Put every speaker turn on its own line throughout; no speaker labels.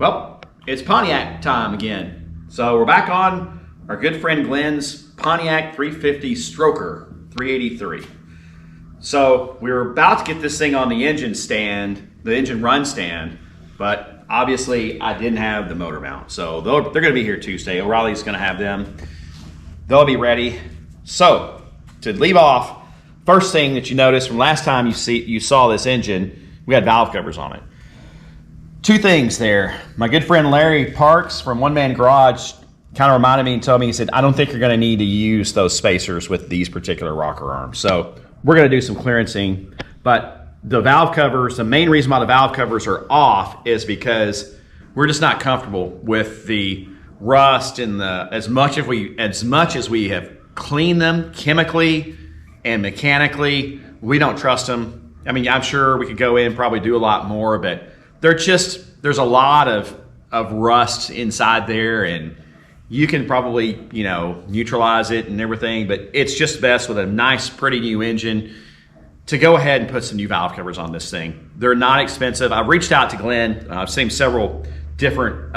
Well, it's Pontiac time again. So we're back on our good friend Glenn's Pontiac 350 Stroker 383. So we were about to get this thing on the engine stand, the engine run stand, but obviously I didn't have the motor mount. So they're going to be here Tuesday. O'Reilly's going to have them. They'll be ready. So to leave off, first thing that you notice from last time you saw this engine, we had valve covers on it. Two things there. My good friend Larry Parks from One Man Garage kind of reminded me and told me, he said, I don't think you're going to need to use those spacers with these particular rocker arms. So we're going to do some clearancing. But the valve covers, the main reason why the valve covers are off is because we're just not comfortable with the rust and the as much as we have cleaned them chemically and mechanically, we don't trust them. I mean, I'm sure we could go in and probably do a lot more, but there's a lot of rust inside there, and you can probably, neutralize it and everything, but it's just best with a nice, pretty new engine to go ahead and put some new valve covers on this thing. They're not expensive. I've reached out to Glenn. I've sent several different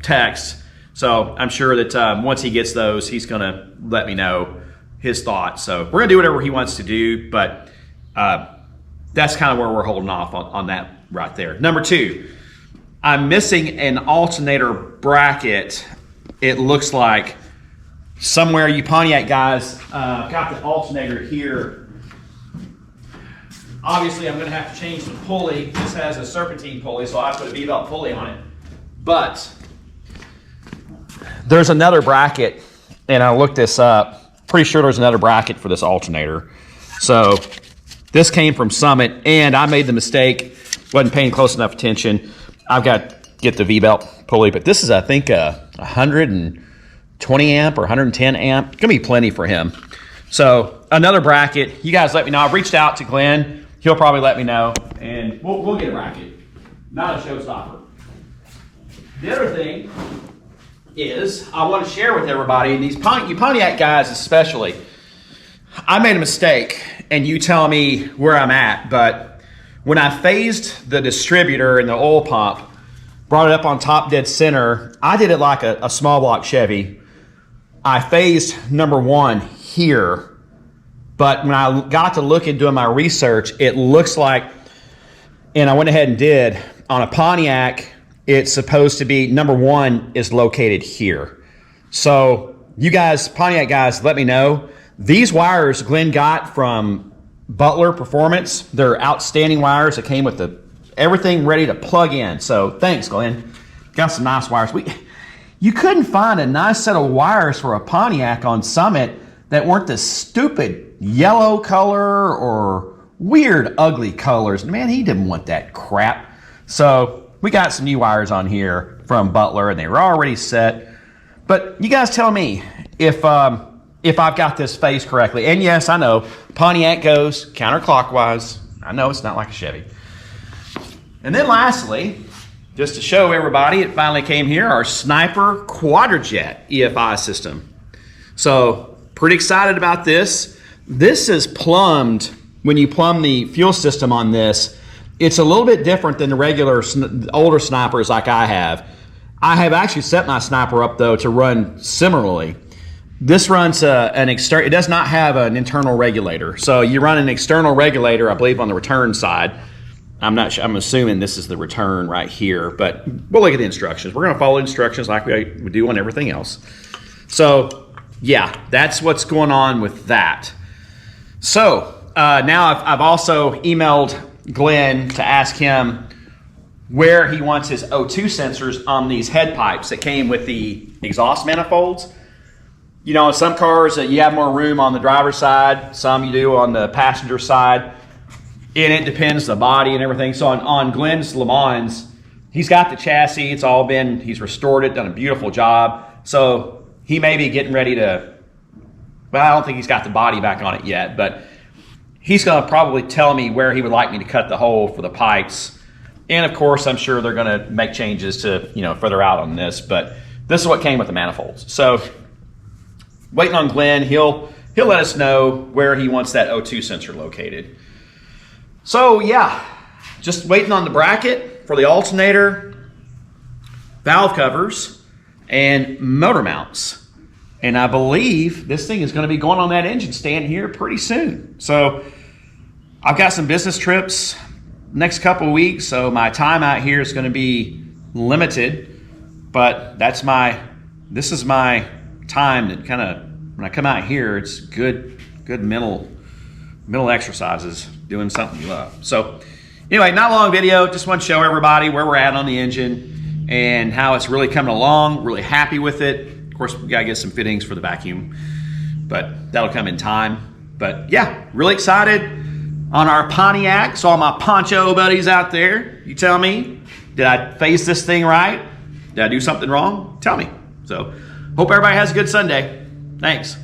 texts, so I'm sure that once he gets those, he's going to let me know his thoughts. So we're going to do whatever he wants to do, but that's kind of where we're holding off on that right there. Number two, I'm missing an alternator bracket. It looks like somewhere you Pontiac guys got the alternator here. Obviously, I'm going to have to change the pulley. This has a serpentine pulley, so I have to put a V-belt pulley on it. But there's another bracket, and I looked this up. Pretty sure there's another bracket for this alternator. So this came from Summit, and I made the mistake, wasn't paying close enough attention. I've got to get the V-belt pulley, but this is, I think, a 120 amp or 110 amp. It's going to be plenty for him. So another bracket. You guys let me know. I've reached out to Glenn. He'll probably let me know, and we'll get a bracket. Not a showstopper. The other thing is I want to share with everybody, and these Pontiac guys especially, I made a mistake, and you tell me where I'm at, but when I phased the distributor and the oil pump, brought it up on top dead center, I did it like a small block Chevy. I phased number one here, but when I got to look and doing my research, it looks like, and I went ahead and did, on a Pontiac, it's supposed to be, number one is located here. So you guys, Pontiac guys, let me know. These wires Glenn got from Butler Performance, they're outstanding wires that came with everything ready to plug in. So thanks, Glenn. Got some nice wires. You couldn't find a nice set of wires for a Pontiac on Summit that weren't this stupid yellow color or weird ugly colors. Man, he didn't want that crap. So we got some new wires on here from Butler, and they were already set. But you guys tell me if I've got this phased correctly. And yes, I know Pontiac goes counterclockwise. I know it's not like a Chevy. And then lastly, just to show everybody, it finally came here, our Sniper Quadrajet EFI system. So pretty excited about this. This is plumbed, when you plumb the fuel system on this, it's a little bit different than the regular older Snipers like I have. I have actually set my Sniper up though to run similarly. This runs it does not have an internal regulator. So you run an external regulator, I believe, on the return side. I'm not sure, I'm assuming this is the return right here, but we'll look at the instructions. We're going to follow instructions like we do on everything else. So yeah, that's what's going on with that. So now I've also emailed Glenn to ask him where he wants his O2 sensors on these head pipes that came with the exhaust manifolds. You know, in some cars you have more room on the driver's side, some you do on the passenger side, and it depends the body and everything. So on Glenn's Le Mans, he's got the chassis, it's all been, he's restored it, done a beautiful job. So he may be getting ready to, well, I don't think he's got the body back on it yet, but he's going to probably tell me where he would like me to cut the hole for the pipes. And of course, I'm sure they're going to make changes to, further out on this, but this is what came with the manifolds. So waiting on Glenn, he'll let us know where he wants that O2 sensor located. So yeah, just waiting on the bracket for the alternator. valve covers, and motor mounts. And I believe this thing is going to be going on that engine stand here pretty soon. So I've got some business trips next couple of weeks, so my time out here is going to be limited. But this is my time that kind of, when I come out here, it's good mental exercises, doing something you love. So anyway, not a long video, just want to show everybody where we're at on the engine and how it's really coming along. Really happy with it. Of course, we gotta get some fittings for the vacuum, but that'll come in time. But yeah, really excited on our Pontiac. So all my poncho buddies out there, you tell me, did I phase this thing right? Did I do something wrong? Tell me. So hope everybody has a good Sunday. Thanks.